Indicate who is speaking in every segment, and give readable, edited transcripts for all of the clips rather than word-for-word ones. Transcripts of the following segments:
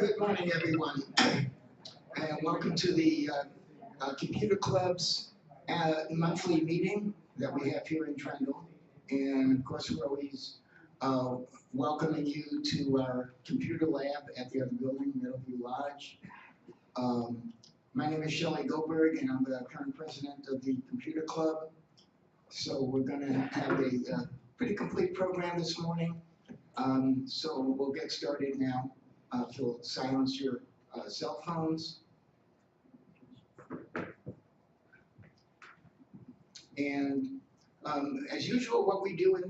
Speaker 1: Good morning, everyone, and welcome to the Computer Club's monthly meeting that we have here in Trendle. And of course, we're always welcoming you to our computer lab at the other building, Middleview Lodge. My name is Shelley Goldberg, and I'm the current president of the Computer Club. So we're going to have a pretty complete program this morning. So we'll get started now. If you'll silence your cell phones. And as usual, what we do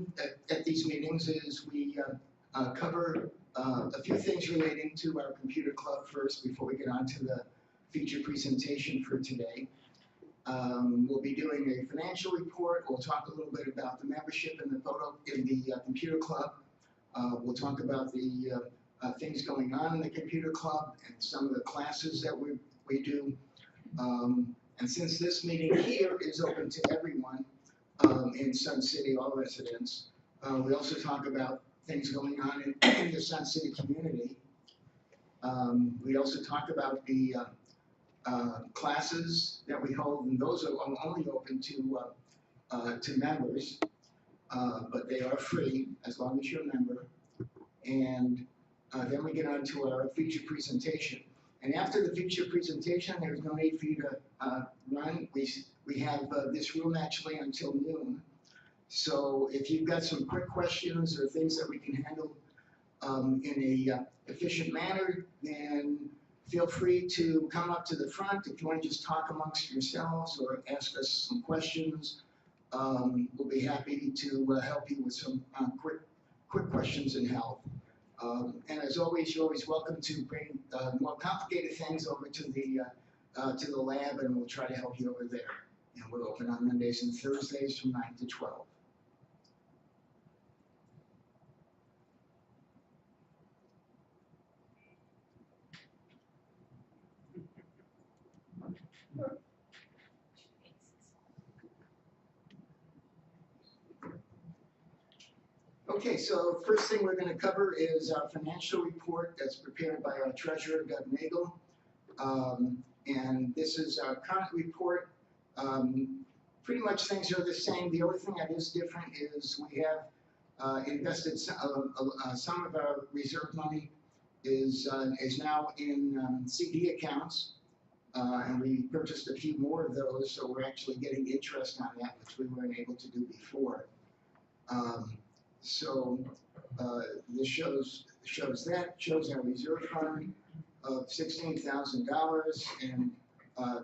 Speaker 1: at these meetings is we cover a few things relating to our computer club first before we get on to the feature presentation for today. We'll be doing a financial report. We'll talk a little bit about the membership in the computer club. We'll talk about the things going on in the computer club and some of the classes that we do. And since this meeting here is open to everyone in Sun City, all residents, we also talk about things going on in the Sun City community. We also talk about the classes that we hold, and those are only open to members, but they are free as long as you're a member. And then we get on to our feature presentation. And after the feature presentation, there's no need for you to run. We have this room actually until noon. So if you've got some quick questions or things that we can handle in a efficient manner, then feel free to come up to the front. If you want to just talk amongst yourselves or ask us some questions, we'll be happy to help you with some quick questions and help. And as always, you're always welcome to bring more complicated things over to the lab, and we'll try to help you over there. And we're open on Mondays and Thursdays from 9 to 12. Okay, so first thing we're going to cover is our financial report that's prepared by our treasurer, Doug Nagel. And this is our current report. Pretty much things are the same. The only thing that is different is we have invested some of our reserve money is now in CD accounts. And we purchased a few more of those, so we're actually getting interest on that, which we weren't able to do before. So this shows our reserve fund of $16,000, and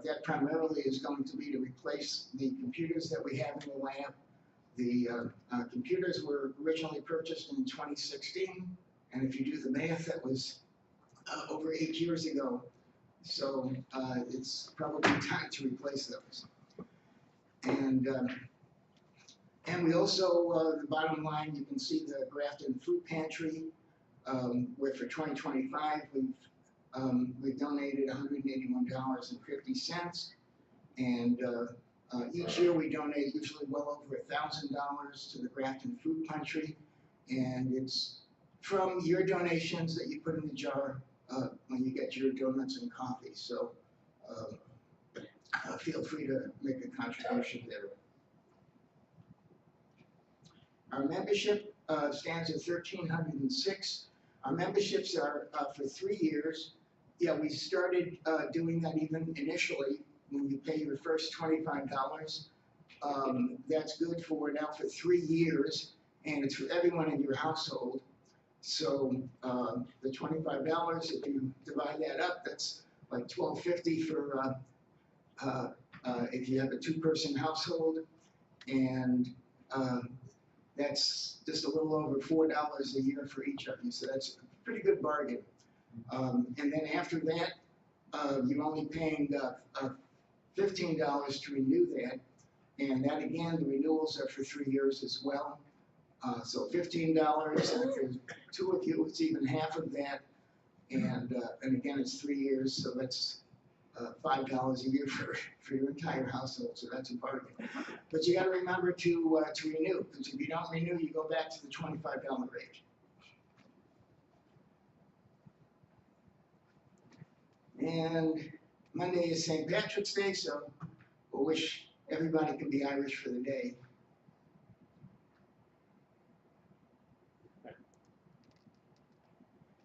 Speaker 1: that primarily is going to be to replace the computers that we have in the lab. The computers were originally purchased in 2016, and if you do the math, that was over 8 years ago. So it's probably time to replace those. And we also, the bottom line, you can see the Grafton Food Pantry, where for 2025, we've donated $181.50. And each year we donate usually well over $1,000 to the Grafton Food Pantry. And it's from your donations that you put in the jar when you get your donuts and coffee. So feel free to make a contribution there. Our membership stands at 1,306. Our memberships are for 3 years. Yeah, we started doing that even initially when you pay your first $25. That's good for now for 3 years, and it's for everyone in your household. So the $25, if you divide that up, that's like $12.50 for if you have a 2-person household, and that's just a little over $4 a year for each of you, so that's a pretty good bargain. And then after that, you're only paying $15 to renew that, and that again, the renewals are for 3 years as well. So $15, and if there's 2 of you, it's even half of that, and again, it's 3 years, so that's $5 a year for your entire household, so that's a bargain. But you got to remember to renew, because if you don't renew, you go back to the $25 rate. And Monday is St. Patrick's Day, so we'll wish everybody can be Irish for the day.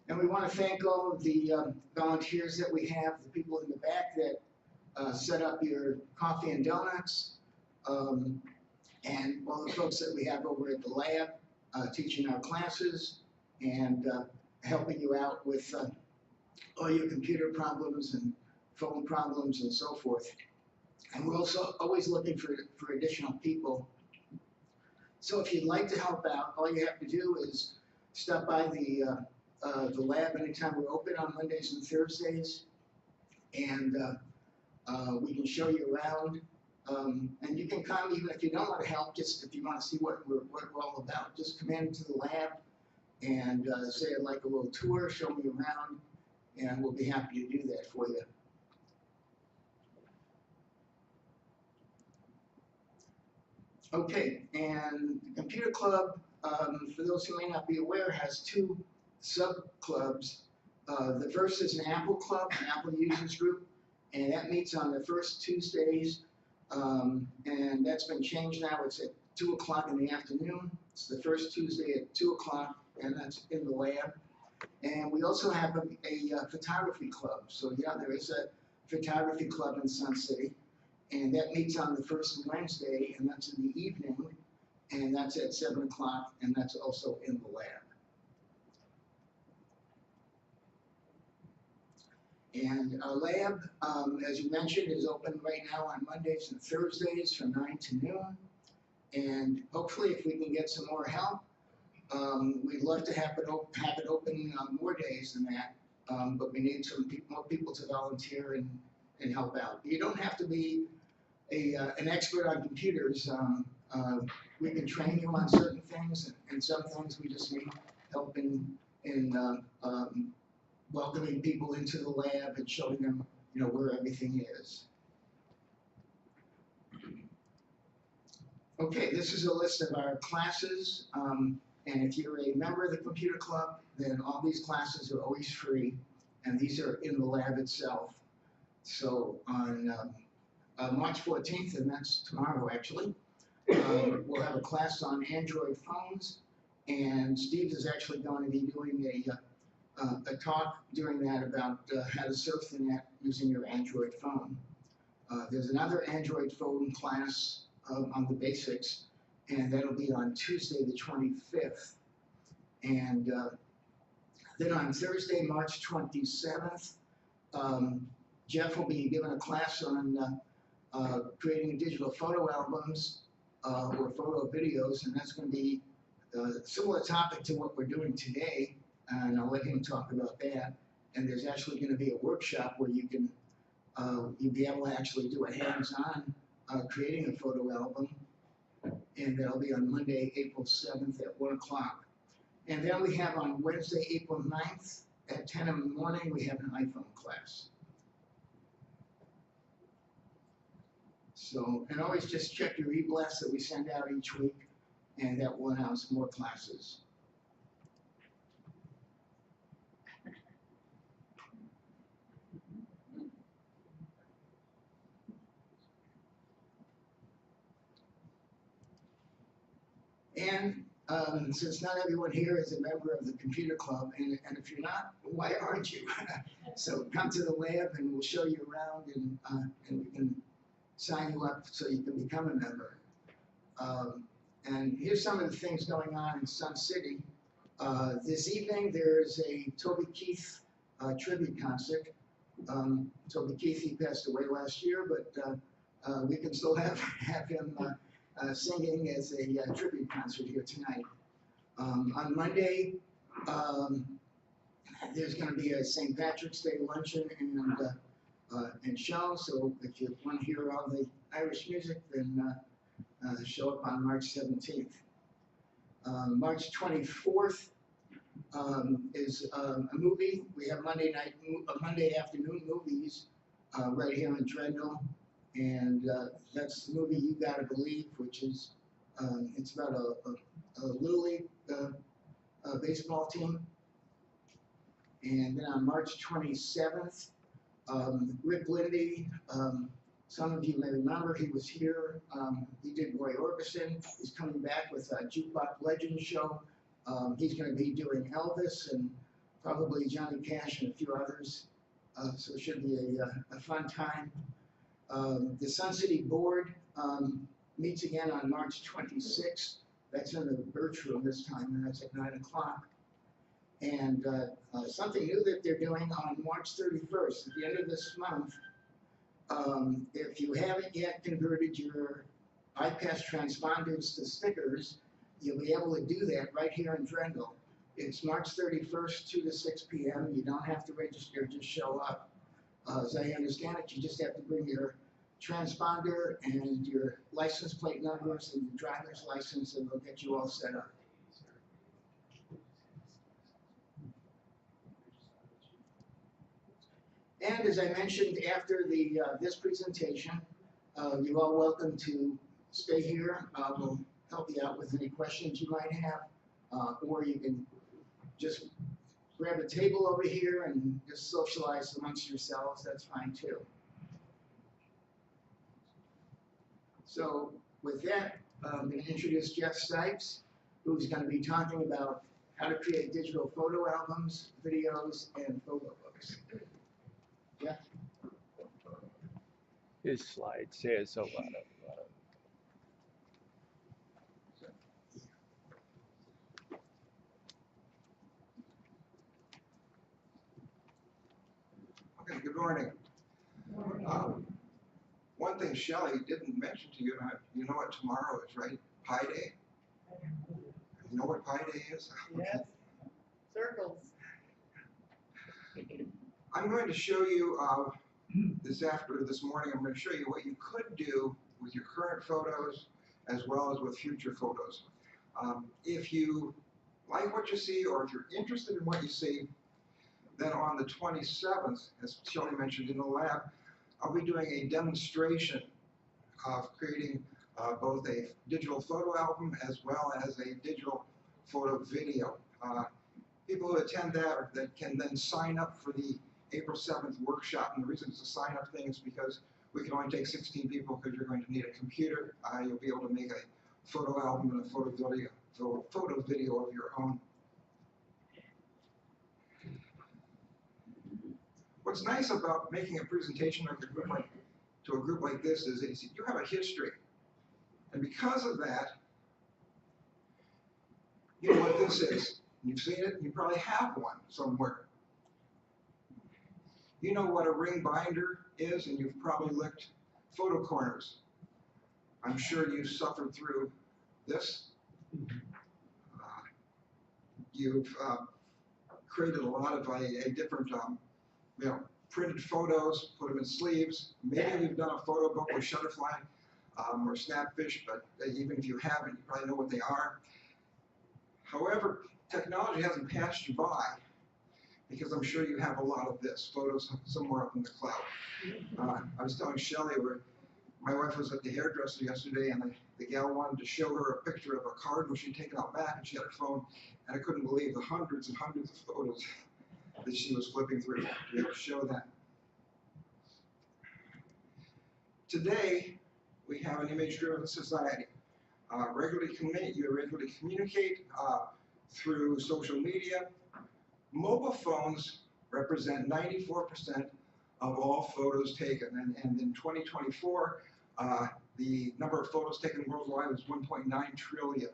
Speaker 1: And we want to thank all of the volunteers that we have, the people in the back that set up your coffee and donuts, and all the folks that we have over at the lab teaching our classes and helping you out with all your computer problems and phone problems and so forth. And we're also always looking for additional people. So if you'd like to help out, all you have to do is stop by the lab anytime we're open on Mondays and Thursdays, and we can show you around. And you can come even if you don't want to help, just if you want to see what we're all about. Just come into the lab and say I'd like a little tour, show me around, and we'll be happy to do that for you. Okay, and the Computer Club, for those who may not be aware, has two sub-clubs. The first is an Apple Club, an Apple Users Group, and that meets on the first Tuesdays, and that's been changed now. It's at 2 o'clock in the afternoon. It's the first Tuesday at 2 o'clock, and that's in the lab. And we also have a photography club. So yeah, there is a photography club in Sun City, and that meets on the first Wednesday, and that's in the evening, and that's at 7 o'clock, and that's also in the lab. And our lab, as you mentioned, is open right now on Mondays and Thursdays from 9 to noon. And hopefully, if we can get some more help, we'd love to have it open on more days than that. But we need more people to volunteer and help out. You don't have to be an expert on computers. We can train you on certain things, and some things we just need help in welcoming people into the lab and showing them, where everything is. Okay, this is a list of our classes, and if you're a member of the Computer Club, then all these classes are always free, and these are in the lab itself. So on March 14th, and that's tomorrow actually, we'll have a class on Android phones, and Steve is actually going to be doing a talk during that about how to surf the net using your Android phone. There's another Android phone class on the basics, and that'll be on Tuesday the 25th. And then on Thursday, March 27th, Jeff will be giving a class on creating digital photo albums or photo videos, and that's going to be a similar topic to what we're doing today. And I'll let him talk about that. And there's actually going to be a workshop where you can you'll be able to actually do a hands-on creating a photo album, and that'll be on Monday, April 7th at 1 o'clock. And then we have on Wednesday, April 9th at 10 in the morning, we have an iPhone class. So, and always just check your e-blast that we send out each week, and that will announce more classes. And since not everyone here is a member of the Computer Club, and if you're not, why aren't you? So come to the lab and we'll show you around, and we can sign you up so you can become a member. And here's some of the things going on in Sun City. This evening there's a Toby Keith tribute concert. Toby Keith, he passed away last year, but we can still have him singing as a tribute concert here tonight. On Monday, there's going to be a St. Patrick's Day luncheon and show. So if you want to hear all the Irish music, then show up on March 17th. March 24th is a movie. We have Monday afternoon movies right here in Drendel. And that's the movie You Gotta Believe, which is, it's about a Little League baseball team. And then on March 27th, Rick Lindy, some of you may remember he was here. He did Roy Orbison. He's coming back with a Jukebox Legends show. He's going to be doing Elvis and probably Johnny Cash and a few others. So it should be a fun time. The Sun City Board meets again on March 26th. That's in the Birch Room this time, and that's at 9 o'clock. And something new that they're doing on March 31st, at the end of this month, if you haven't yet converted your iPass transponders to stickers, you'll be able to do that right here in Drendel. It's March 31st, 2 to 6 p.m. You don't have to register, just show up. As I understand it, you just have to bring your transponder and your license plate numbers and your driver's license, and they'll get you all set up. And as I mentioned, after this presentation, you're all welcome to stay here. We'll help you out with any questions you might have, or you can just grab a table over here and just socialize amongst yourselves. That's fine too. So with that, I'm going to introduce Jeff Stipes, who's going to be talking about how to create digital photo albums, videos, and photo books. Jeff?
Speaker 2: His slide says a lot of
Speaker 3: Okay, good morning. One thing Shelley didn't mention to you, you know what tomorrow is, right? Pi Day? You know what Pi Day is?
Speaker 4: Yes, circles.
Speaker 3: I'm going to show you this morning, I'm going to show you what you could do with your current photos as well as with future photos. If you like what you see, or if you're interested in what you see, then on the 27th, as Shelley mentioned in the lab, I'll be doing a demonstration of creating both a digital photo album as well as a digital photo video. People who attend that can then sign up for the April 7th workshop. And the reason it's a sign-up thing is because we can only take 16 people because you're going to need a computer. You'll be able to make a photo album and a photo video of your own. What's nice about making a presentation to a group like this is that you have a history. And because of that, you know what this is. You've seen it, you probably have one somewhere. You know what a ring binder is, and you've probably licked photo corners. I'm sure you've suffered through this. You've created a lot of different printed photos, put them in sleeves. Maybe you've done a photo book with Shutterfly or Snapfish, but even if you haven't, you probably know what they are. However, technology hasn't passed you by, because I'm sure you have a lot of this, photos somewhere up in the cloud. I was telling Shelley, my wife was at the hairdresser yesterday, and the gal wanted to show her a picture of a card which she'd taken out back, and she had her phone, and I couldn't believe the hundreds and hundreds of photos that she was flipping through to be able to show that. Today, we have an image-driven society. You regularly communicate through social media. Mobile phones represent 94% of all photos taken, and in 2024, the number of photos taken worldwide was 1.9 trillion.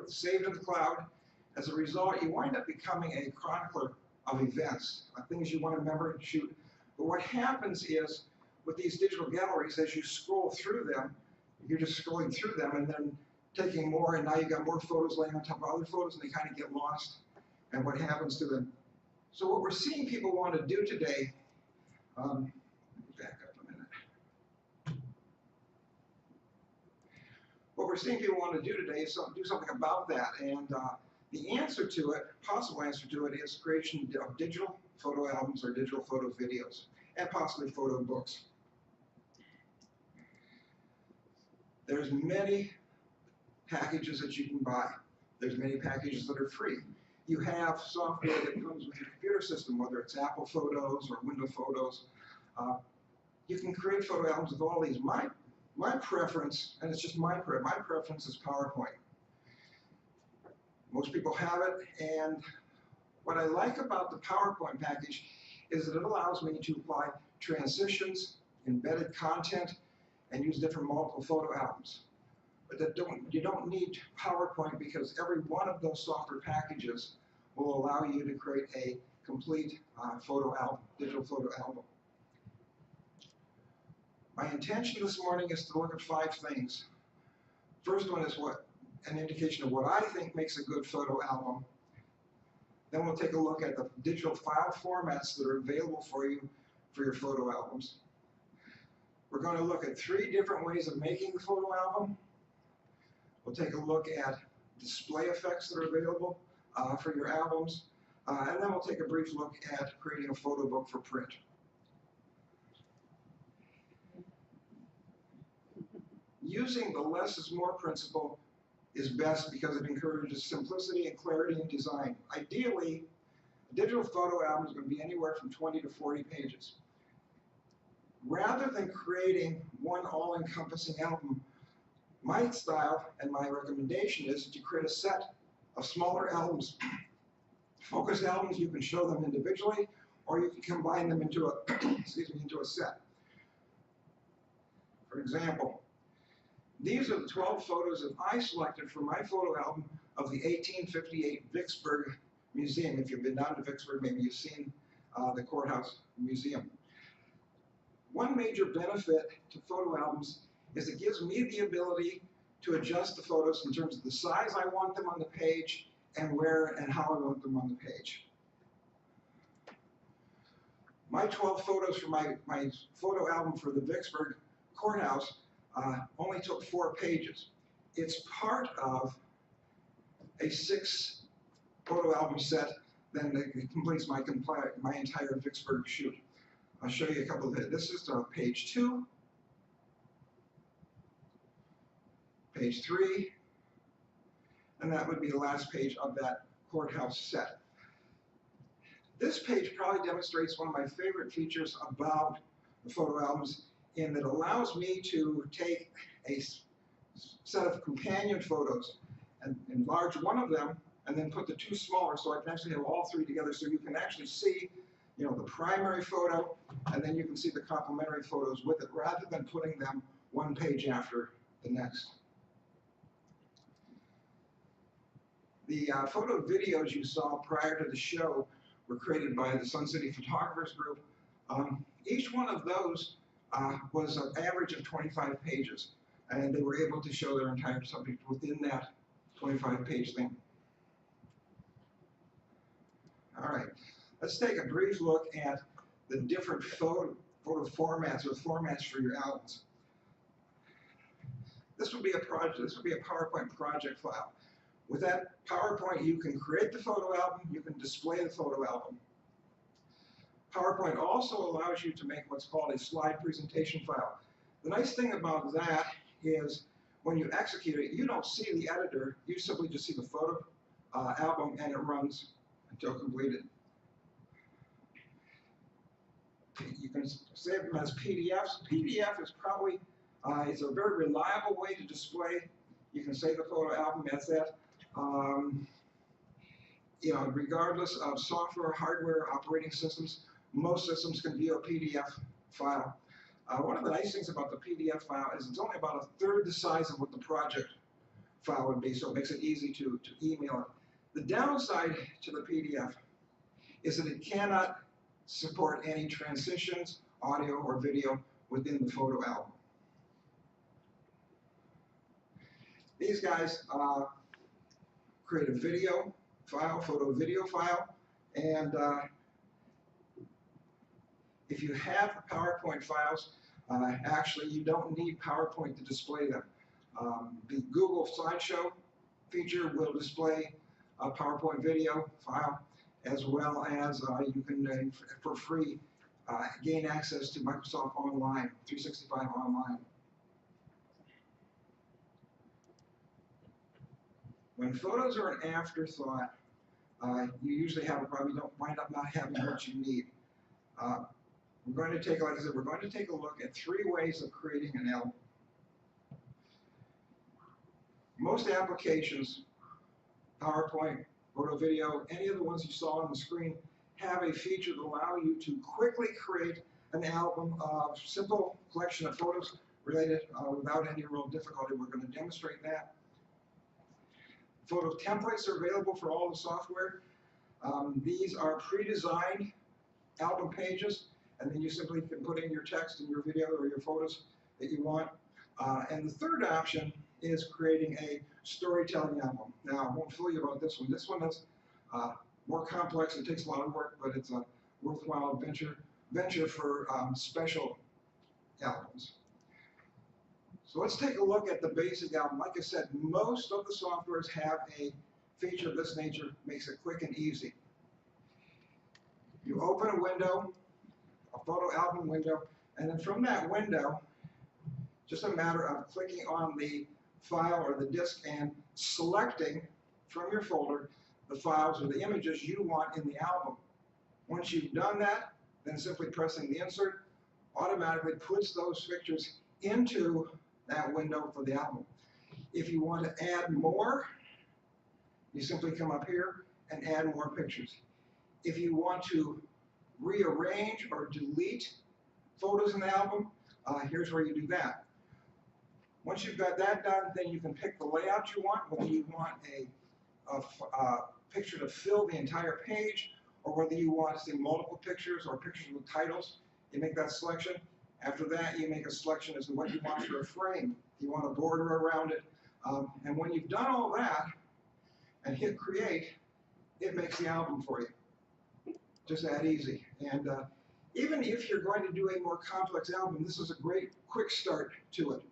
Speaker 3: Saved in the cloud. As a result, you wind up becoming a chronicler of events, things you want to remember and shoot. But what happens is, with these digital galleries, as you scroll through them, you're just scrolling through them and then taking more, and now you've got more photos laying on top of other photos, and they kind of get lost, and what happens to them. So what we're seeing people want to do today, back up a minute. What we're seeing people want to do today is do something about that, and the answer to it, possible answer to it, is creation of digital photo albums or digital photo videos, and possibly photo books. There's many packages that you can buy. There's many packages that are free. you have software that comes with your computer system, whether it's Apple Photos or Windows Photos. You can create photo albums with all these. My preference, and it's just my preference is PowerPoint. Most people have it, and what I like about the PowerPoint package is that it allows me to apply transitions, embedded content, and use different multiple photo albums. But you don't need PowerPoint because every one of those software packages will allow you to create a complete photo album, digital photo album. My intention this morning is to look at 5 things. First one is an indication of what I think makes a good photo album. Then we'll take a look at the digital file formats that are available for you for your photo albums. We're going to look at 3 different ways of making the photo album. We'll take a look at display effects that are available for your albums. And then we'll take a brief look at creating a photo book for print. Using the less is more principle is best because it encourages simplicity and clarity in design. Ideally, a digital photo album is going to be anywhere from 20 to 40 pages. Rather than creating one all-encompassing album, my style and my recommendation is to create a set of smaller albums. Focused albums, you can show them individually, or you can combine them into a, into a set. For example, these are the 12 photos that I selected for my photo album of the 1858 Vicksburg Museum. If you've been down to Vicksburg, maybe you've seen the Courthouse Museum. One major benefit to photo albums is it gives me the ability to adjust the photos in terms of the size I want them on the page and where and how I want them on the page. My 12 photos for my photo album for the Vicksburg Courthouse only took 4 pages. It's part of a 6 photo album set that completes my entire Vicksburg shoot. I'll show you a couple of it. This is page 2, page 3, and that would be the last page of that courthouse set. This page probably demonstrates one of my favorite features about the photo albums in that it allows me to take a set of companion photos and enlarge one of them and then put the 2 smaller so I can actually have all 3 together so you can actually see the primary photo and then you can see the complementary photos with it rather than putting them one page after the next. The photo videos you saw prior to the show were created by the Sun City Photographers Group. Each one of those was an average of 25 pages, and they were able to show their entire subject within that 25-page thing. All right, let's take a brief look at the different photo formats or formats for your albums. This would be a project. This would be a PowerPoint project file. With that PowerPoint, you can create the photo album. You can display the photo album. PowerPoint also allows you to make what's called a slide presentation file. The nice thing about that is when you execute it, you don't see the editor. You simply just see the photo album, and it runs until completed. You can save them as PDFs. PDF is probably it's a very reliable way to display. You can save the photo album as that. Regardless of software, hardware, operating systems, most systems can view a PDF file. One of the nice things about the PDF file is it's only about 1/3 the size of what the project file would be, so it makes it easy to email it. The downside to the PDF is that it cannot support any transitions, audio or video within the photo album. These guys create a video file, photo video file, and if you have PowerPoint files, actually you don't need PowerPoint to display them. The Google Slideshow feature will display a PowerPoint video file, as well as you can, for free, gain access to Microsoft Online, 365 Online. When photos are an afterthought, you usually probably don't wind up not having what you need. We're going to take, like I said, we're going to take a look at 3 ways of creating an album. Most applications, PowerPoint, photo, video, any of the ones you saw on the screen, have a feature that allow you to quickly create an album of simple collection of photos related without any real difficulty. We're going to demonstrate that. Photo templates are available for all the software. These are pre-designed album pages, and then you simply can put in your text and your video or your photos that you want. And the third option is creating a storytelling album. Now, I won't fool you about this one. This one is more complex. It takes a lot of work, but it's a worthwhile venture for special albums. So let's take a look at the basic album. Like I said, most of the softwares have a feature of this nature, makes it quick and easy. You open a window, a photo album window, and then from that window, just a matter of clicking on the file or the disk and selecting from your folder the files or the images you want in the album. Once you've done that, then simply pressing the insert automatically puts those pictures into that window for the album. If you want to add more, you simply come up here and add more pictures. If you want to rearrange or delete photos in the album, here's where you do that. Once you've got that done, then you can pick the layout you want, whether you want a picture to fill the entire page, or whether you want to see multiple pictures or pictures with titles. You make that selection. After that, you make a selection as to what you want for a frame. You want a border around it. And when you've done all that and hit create, it makes the album for you. Just that easy. And even if you're going to do a more complex album, this is a great quick start to it.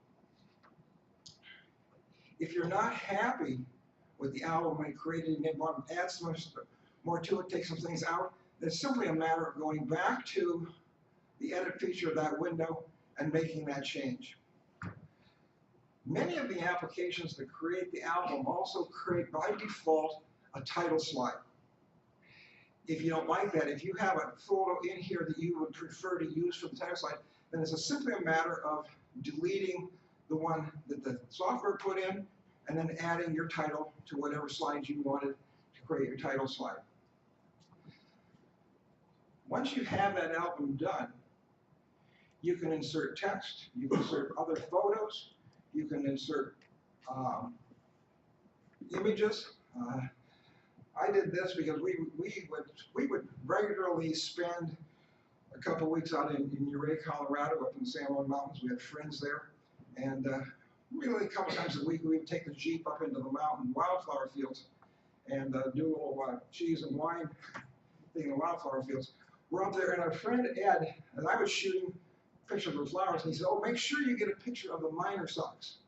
Speaker 3: If you're not happy with the album when created and you want to add some more to it, take some things out, it's simply a matter of going back to the edit feature of that window and making that change. Many of the applications that create the album also create by default a title slide. If you don't like that, if you have a photo in here that you would prefer to use for the title slide, then it's simply a matter of deleting the one that the software put in and then adding your title to whatever slide you wanted to create your title slide. Once you have that album done, you can insert text, you can insert other photos, you can insert images. I did this because we would regularly spend a couple of weeks out in Ouray, Colorado, up in the San Juan Mountains. We had friends there, and really a couple times a week we would take the Jeep up into the mountain wildflower fields and do a little cheese and wine thing in the wildflower fields. We're up there, and our friend Ed, and I was shooting pictures of flowers, and he said, "Oh, make sure you get a picture of the miner socks."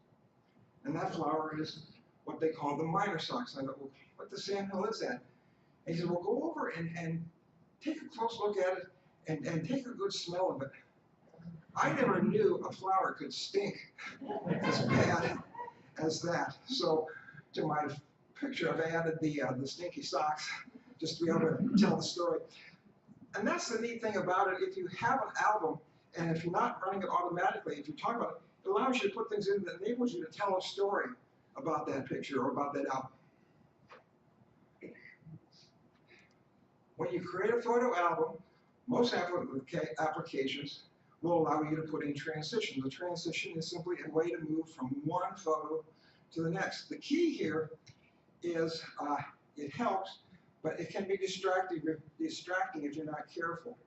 Speaker 3: And that flower is what they call the miner socks. And I thought, well, what the sandhill is that? And he said, well, go over and take a close look at it and take a good smell of it. I never knew a flower could stink as bad as that. So to my picture, I've added the stinky socks just to be able to tell the story. And that's the neat thing about it. If you have an album, and if you're not running it automatically, if you talk about it, it allows you to put things in that enables you to tell a story about that picture or about that album. When you create a photo album, most applications will allow you to put in transition. The transition is simply a way to move from one photo to the next. The key here is it helps, but it can be distracting if you're not careful.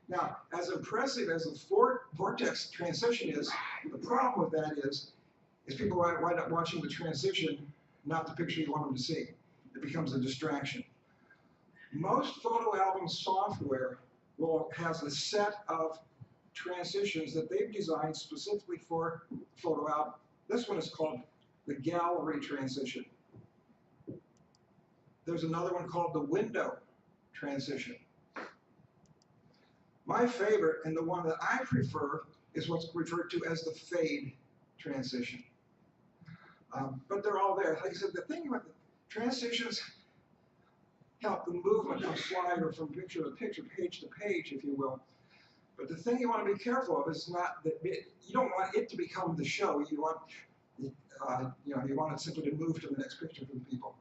Speaker 3: Now, as impressive as the vortex transition is, the problem with that is people wind up watching the transition, not the picture you want them to see. It becomes a distraction. Most photo album software has a set of transitions that they've designed specifically for photo album. This one is called the gallery transition. There's another one called the window transition. My favorite, and the one that I prefer, is what's referred to as the fade transition. But they're all there. Like I said, the thing about the transitions help the movement from slide or from picture to picture, page to page, if you will. But the thing you want to be careful of is not that you don't want it to become the show. You want, you want it simply to move to the next picture for the people.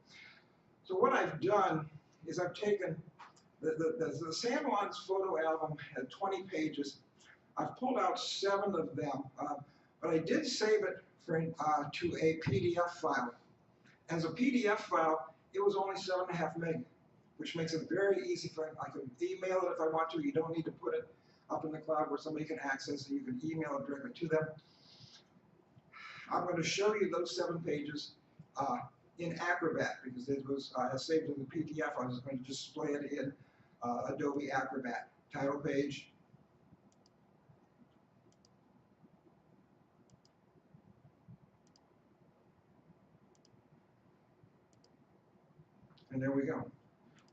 Speaker 3: So what I've done is I've taken the San Juan's photo album had 20 pages. I've pulled out 7 of them, but I did save it to a PDF file. As a PDF file, it was only 7.5 meg, which makes it very easy for I can email it if I want to. You don't need to put it up in the cloud where somebody can access it. You can email it directly to them. I'm going to show you those 7 pages in Acrobat because it was saved in the PDF. I was going to display it in Adobe Acrobat. Title page. And there we go.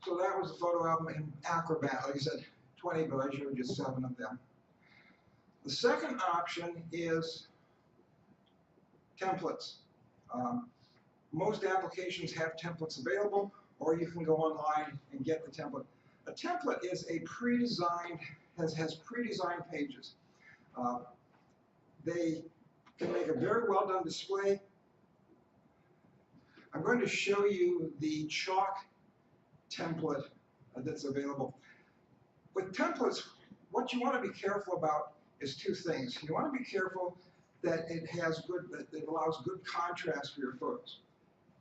Speaker 3: So that was the photo album in Acrobat. Like I said, 20, but I showed you 7 of them. The second option is templates. Most applications have templates available, or you can go online and get the template. A template is a pre-designed, has pre-designed pages. They can make a very well done display. I'm going to show you the chalk template that's available. With templates, what you want to be careful about is 2 things. You want to be careful that it allows good contrast for your photos.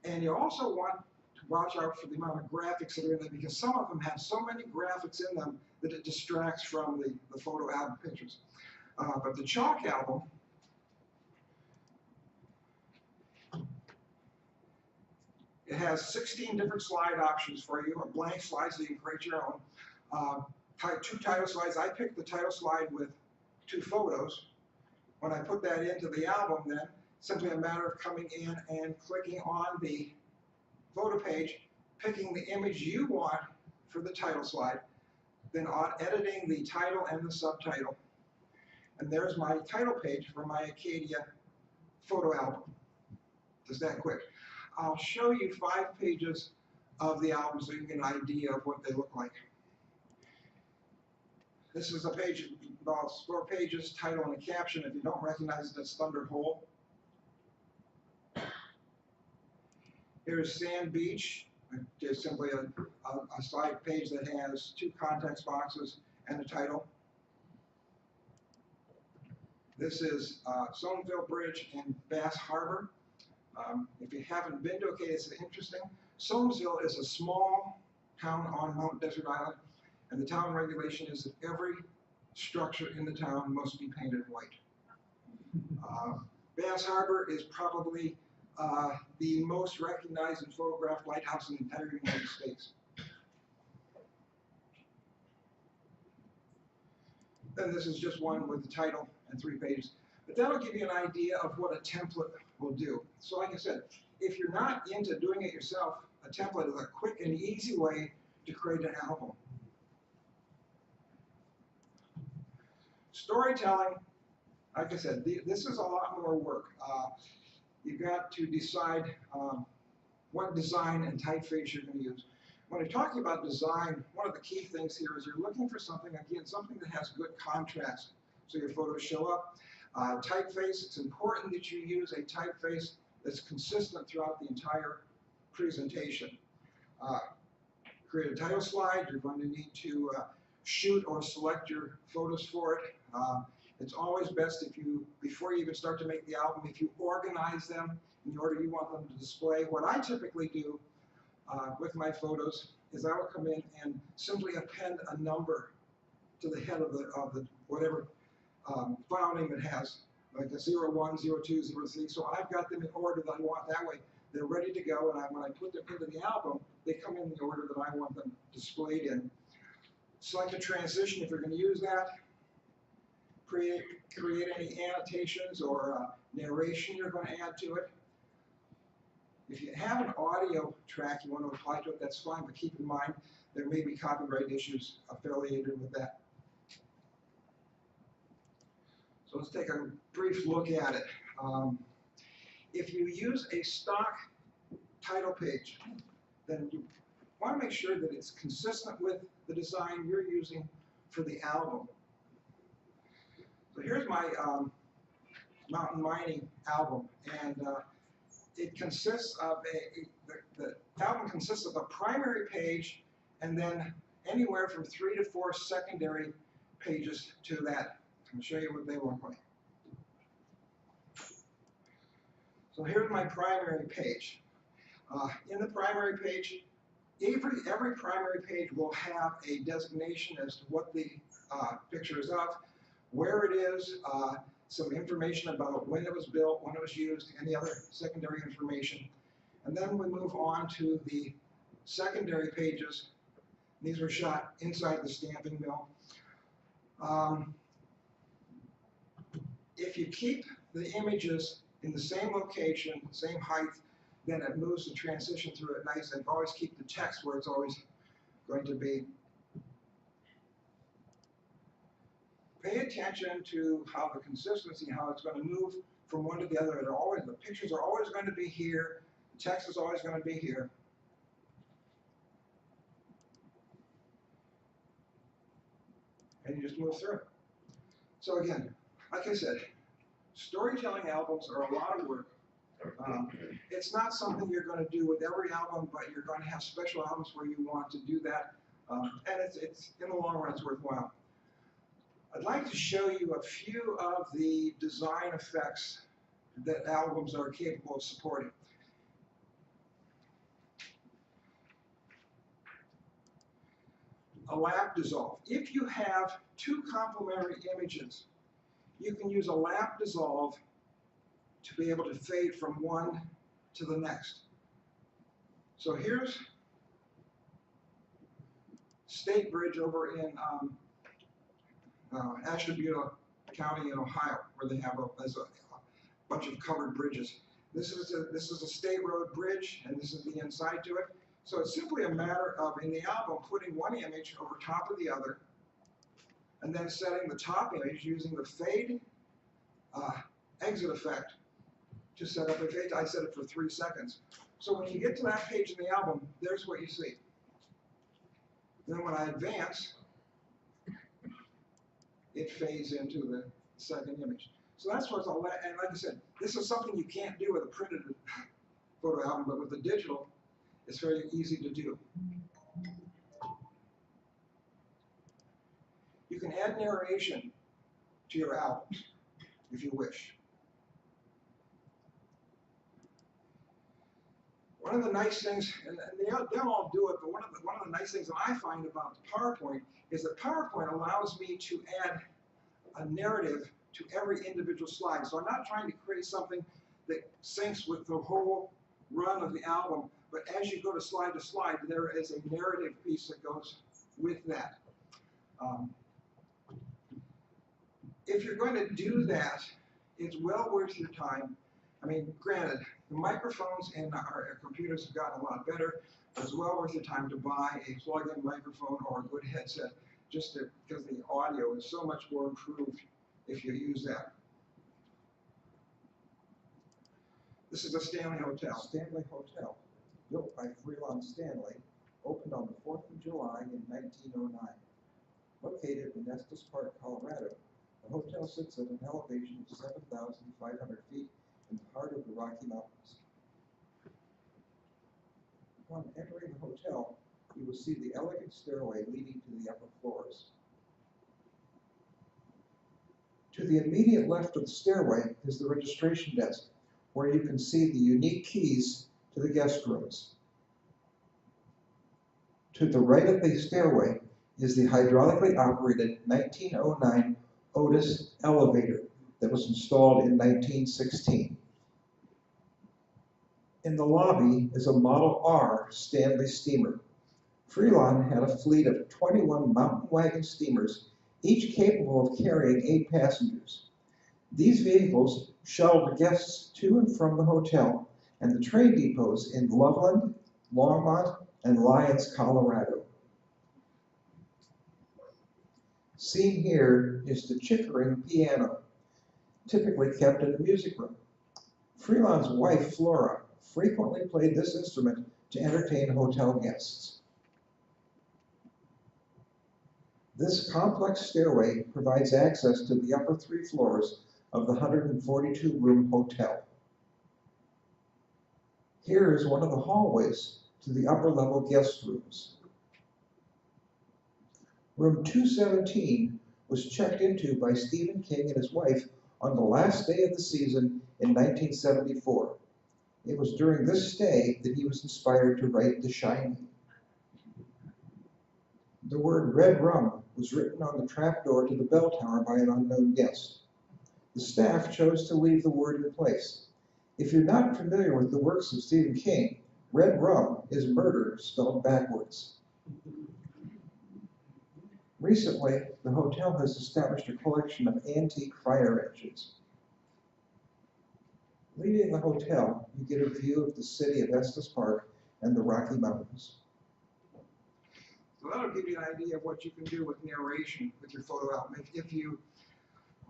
Speaker 3: And you also want to watch out for the amount of graphics that are in there because some of them have so many graphics in them that it distracts from the photo album pictures. But the chalk album, it has 16 different slide options for you, or blank slides so you can create your own. 2 title slides. I picked the title slide with 2 photos. When I put that into the album then, simply a matter of coming in and clicking on the photo page, picking the image you want for the title slide, then editing the title and the subtitle. And there's my title page for my Acadia photo album. Just that quick. I'll show you 5 pages of the album so you can get an idea of what they look like. This is a page, about 4 pages, title and a caption. If you don't recognize it, that's Thunder Hole. Here's Sand Beach. Just simply a slide page that has 2 context boxes and a title. This is Stoneville Bridge in Bass Harbor. If you haven't been to Acadia, it's interesting. Soamesville is a small town on Mount Desert Island, and the town regulation is that every structure in the town must be painted white. Bass Harbor is probably the most recognized and photographed lighthouse in the entire United States. Then this is just one with the title and 3 pages. But that'll give you an idea of what a template will do. So like I said, if you're not into doing it yourself, a template is a quick and easy way to create an album. Storytelling, like I said, this is a lot more work. You've got to decide what design and typeface you're going to use. When you're talking about design, one of the key things here is you're looking for something, again, something that has good contrast so your photos show up. Typeface, it's important that you use a typeface that's consistent throughout the entire presentation. Create a title slide. You're going to need to shoot or select your photos for it. It's always best if you, before you even start to make the album, if you organize them in the order you want them to display. What I typically do with my photos is I will come in and simply append a number to the head of the whatever file name it has, like a 01, 02, 03. So I've got them in order that I want. That way they're ready to go, and when I put them into the album, they come in the order that I want them displayed in. Select a transition if you're going to use that. Create any annotations or narration you're going to add to it. If you have an audio track you want to apply to it, that's fine, but keep in mind there may be copyright issues affiliated with that. So let's take a brief look at it. If you use a stock title page, then you want to make sure that it's consistent with the design you're using for the album. So here's my mountain mining album, and it consists of the album consists of a primary page and then anywhere from 3 to 4 secondary pages to that. I'll show you what they look like. So here's my primary page. In the primary page, every primary page will have a designation as to what the picture is of, where it is, some information about when it was built, when it was used, any other secondary information. And then we move on to the secondary pages. These were shot inside the stamping mill. If you keep the images in the same location, same height, then it moves the transition through it nice, and always keep the text where it's always going to be. Pay attention to how the consistency, how it's going to move from one to the other. The pictures are always going to be here, the text is always going to be here. And you just move through it. So again, like I said, storytelling albums are a lot of work. It's not something you're going to do with every album, but you're going to have special albums where you want to do that, and it's in the long run, it's worthwhile. I'd like to show you a few of the design effects that albums are capable of supporting. A lap dissolve. If you have 2 complementary images, you can use a lap dissolve to be able to fade from one to the next. So here's State Bridge over in Ashtabula County in Ohio, where they have a bunch of covered bridges. This is a state road bridge, and this is the inside to it. So it's simply a matter of, in the album, putting one image over top of the other, and then setting the top image using the fade exit effect to set up a fade. I set it for 3 seconds. So when you get to that page in the album, there's what you see. Then when I advance, it fades into the second image. So that's what's all that, and like I said, this is something you can't do with a printed photo album, but with the digital, it's very easy to do. You can add narration to your albums if you wish. One of the nice things, and they'll all do it, but one of the nice things that I find about PowerPoint is that PowerPoint allows me to add a narrative to every individual slide. So I'm not trying to create something that syncs with the whole run of the album, but as you go to slide, there is a narrative piece that goes with that. If you're going to do that, it's well worth your time. I mean, granted, the microphones in our computers have gotten a lot better, but it's well worth your time to buy a plug-in microphone or a good headset, just because the audio is so much more improved if you use that. This is the Stanley Hotel.
Speaker 5: Stanley Hotel, built by Freelon Stanley, opened on the 4th of July in 1909. Located in Estes Park, Colorado, the hotel sits at an elevation of 7,500 feet in the heart of the Rocky Mountains. Upon entering the hotel, you will see the elegant stairway leading to the upper floors. To the immediate left of the stairway is the registration desk, where you can see the unique keys to the guest rooms. To the right of the stairway is the hydraulically operated 1909 Otis elevator that was installed in 1916. In the lobby is a Model R Stanley steamer. Freelon had a fleet of 21 mountain wagon steamers, each capable of carrying 8 passengers. These vehicles shuttled guests to and from the hotel and the train depots in Loveland, Longmont, and Lyons, Colorado. Seen here is the Chickering piano, typically kept in the music room. Freeland's wife, Flora, frequently played this instrument to entertain hotel guests. This complex stairway provides access to the upper 3 floors of the 142-room hotel. Here is one of the hallways to the upper-level guest rooms. Room 217 was checked into by Stephen King and his wife on the last day of the season in 1974. It was during this stay that he was inspired to write The Shining. The word Red Rum was written on the trapdoor to the bell tower by an unknown guest. The staff chose to leave the word in place. If you're not familiar with the works of Stephen King, Red Rum is murder spelled backwards. Recently, the hotel has established a collection of antique fire engines. Leaving the hotel, you get a view of the city of Estes Park and the Rocky Mountains.
Speaker 3: So that'll give you an idea of what you can do with narration with your photo album.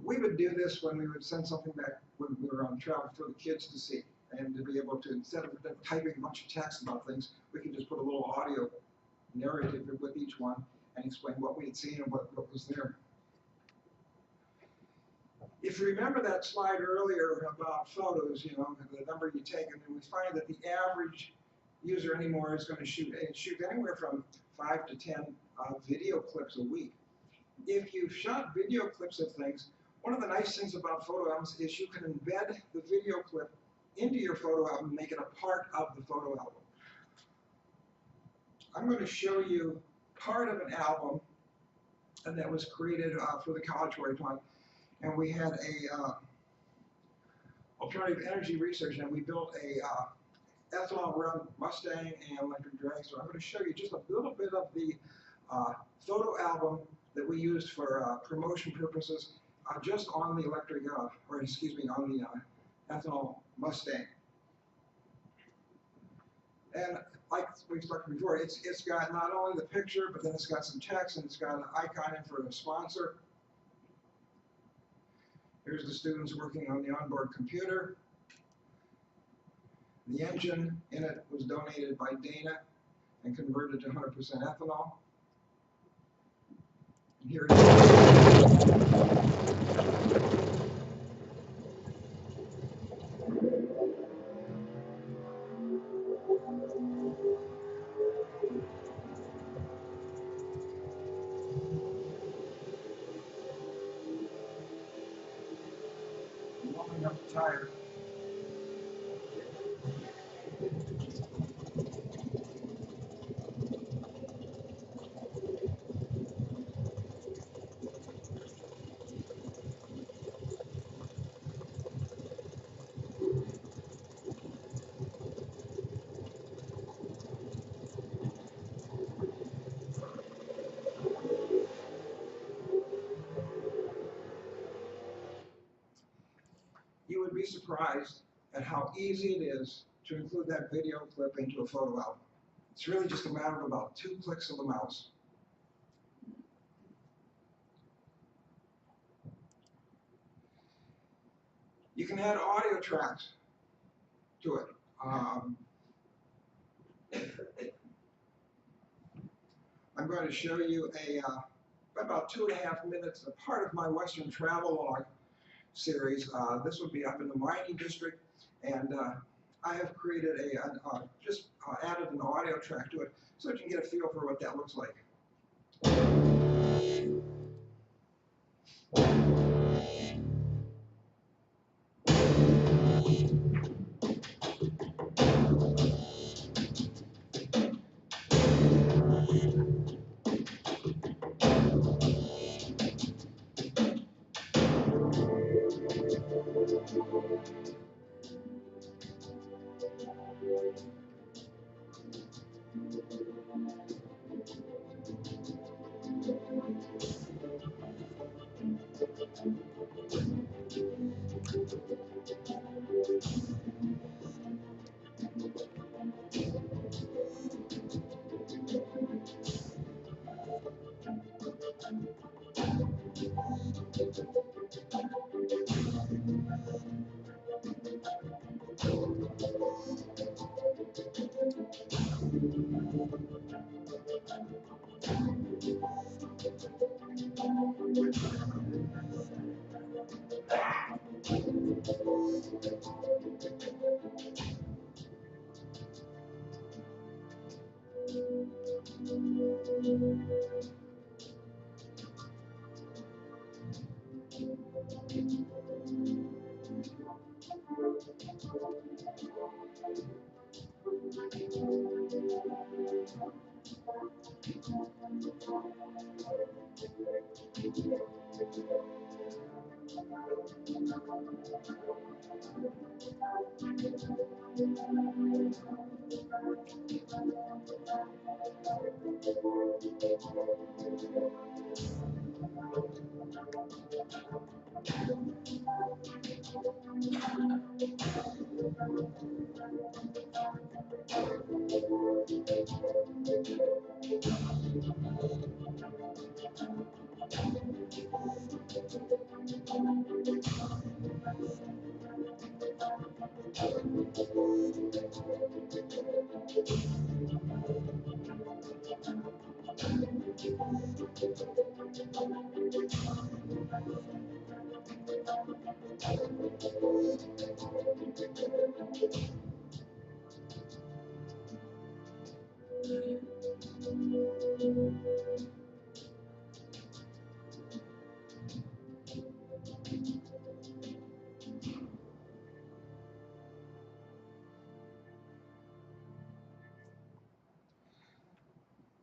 Speaker 3: We would do this when we would send something back when we were on travel for the kids to see, and to be able to, instead of typing a bunch of text about things, we could just put a little audio narrative with each one and explain what we had seen and what was there. If you remember that slide earlier about photos, the number you take, and then we find that the average user anymore is going to shoot anywhere from 5 to 10 video clips a week. If you've shot video clips of things, one of the nice things about photo albums is you can embed the video clip into your photo album and make it a part of the photo album. I'm going to show you part of an album that was created for the College Fund, and we had a alternative energy research, and we built a ethanol-run Mustang and electric drag. So I'm going to show you just a little bit of the photo album that we used for promotion purposes, just on the electric, on the ethanol Mustang. And like we've talked before, it's got not only the picture, but then it's got some text, and it's got an icon in for a sponsor. Here's the students working on the onboard computer. The engine in it was donated by Dana and converted to 100% ethanol. And here it is. Warming up the tire. You would be surprised at how easy it is to include that video clip into a photo album. It's really just a matter of about 2 clicks of the mouse. You can add audio tracks to it. I'm going to show you about 2.5 minutes, a part of my Western Travelogue series. This would be up in the mining district, and I have created just added an audio track to it so that you can get a feel for what that looks like.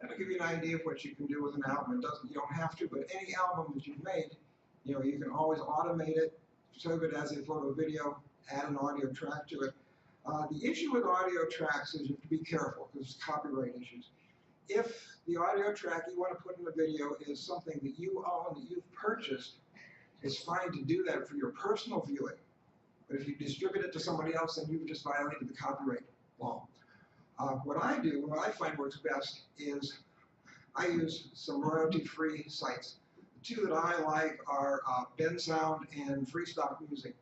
Speaker 3: That'll give you an idea of what you can do with an album. It doesn't, you don't have to, but any album that you've made, you know, you can always automate it, save it as a photo video, add an audio track to it. The issue with audio tracks is you have to be careful because it's copyright issues. If the audio track you want to put in the video is something that you own, that you've purchased, it's fine to do that for your personal viewing. But if you distribute it to somebody else, then you've just violated the copyright law. What I do, what I find works best is I use some royalty-free sites. The two that I like are Bensound and Freestock Music.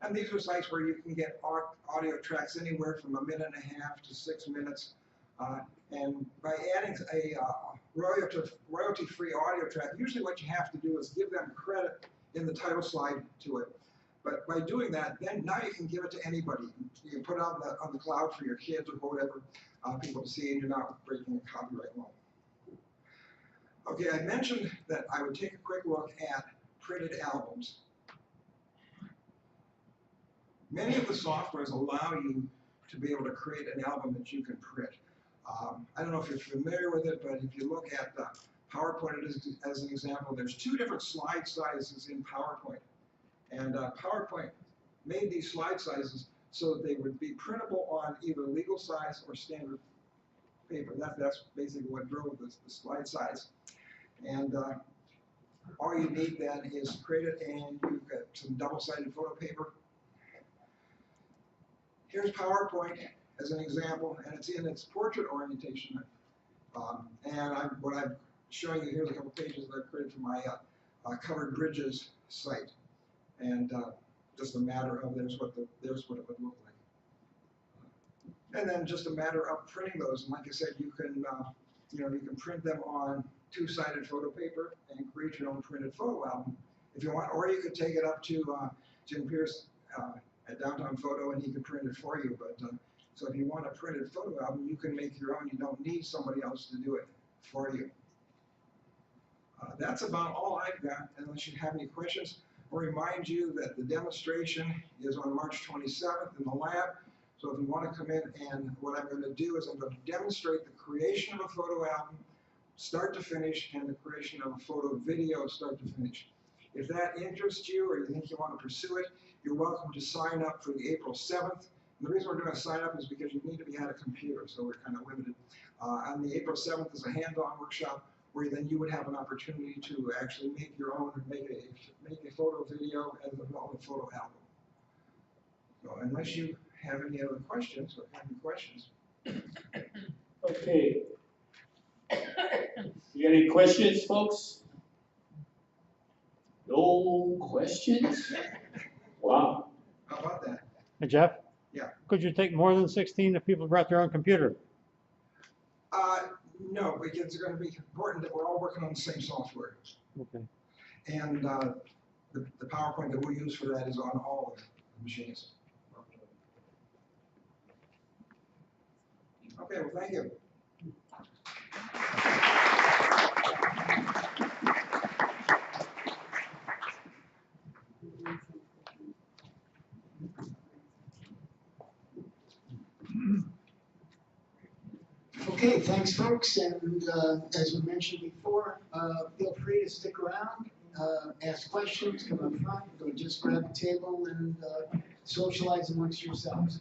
Speaker 3: And these are sites where you can get audio tracks anywhere from 1.5 minutes to 6 minutes. And by adding a royalty-free audio track, usually what you have to do is give them credit in the title slide to it. But by doing that, then now you can give it to anybody. You can put it on the cloud for your kids or whatever people to see, and you're not breaking a copyright law. Okay, I mentioned that I would take a quick look at printed albums. Many of the softwares allow you to be able to create an album that you can print. I don't know if you're familiar with it, but if you look at PowerPoint as an example, there's 2 different slide sizes in PowerPoint. And PowerPoint made these slide sizes so that they would be printable on either legal size or standard paper. That's basically what drove the slide size. And all you need then is print it, and you've got some double-sided photo paper. Here's PowerPoint as an example, and it's in its portrait orientation. What I'm showing you here is a couple pages that I created for my Covered Bridges site. And just a matter of there's what it would look like. And then just a matter of printing those. And like I said, you can you can print them on 2-sided photo paper and create your own printed photo album if you want, or you could take it up to Jim Pierce at Downtown Photo and he can print it for you. But so if you want a printed photo album, you can make your own. You don't need somebody else to do it for you. That's about all I've got, unless you have any questions. I'll remind you that the demonstration is on March 27th in the lab. So if you want to come in, and what I'm going to do is I'm going to demonstrate the creation of a photo album, start to finish, and the creation of a photo video, start to finish. If that interests you or you think you want to pursue it, you're welcome to sign up for the April 7th. And the reason we're doing a sign up is because you need to be at a computer, so we're kind of limited. On the April 7th is a hands-on workshop where then you would have an opportunity to actually make your own, make a photo video as well as a photo album. So unless you have any other questions or have any questions.
Speaker 6: Okay. You got any questions, folks? No questions? Wow.
Speaker 3: How about that?
Speaker 2: Hey, Jeff?
Speaker 3: Yeah.
Speaker 2: Could you take more than 16 if people brought their own computer?
Speaker 3: No, because it's going to be important that we're all working on the same software.
Speaker 2: Okay.
Speaker 3: And the PowerPoint that we use for that is on all of the machines. Okay, well, thank you.
Speaker 1: Okay, thanks, folks, and as we mentioned before, feel free to stick around, ask questions, come up front, or just grab a table and socialize amongst yourselves.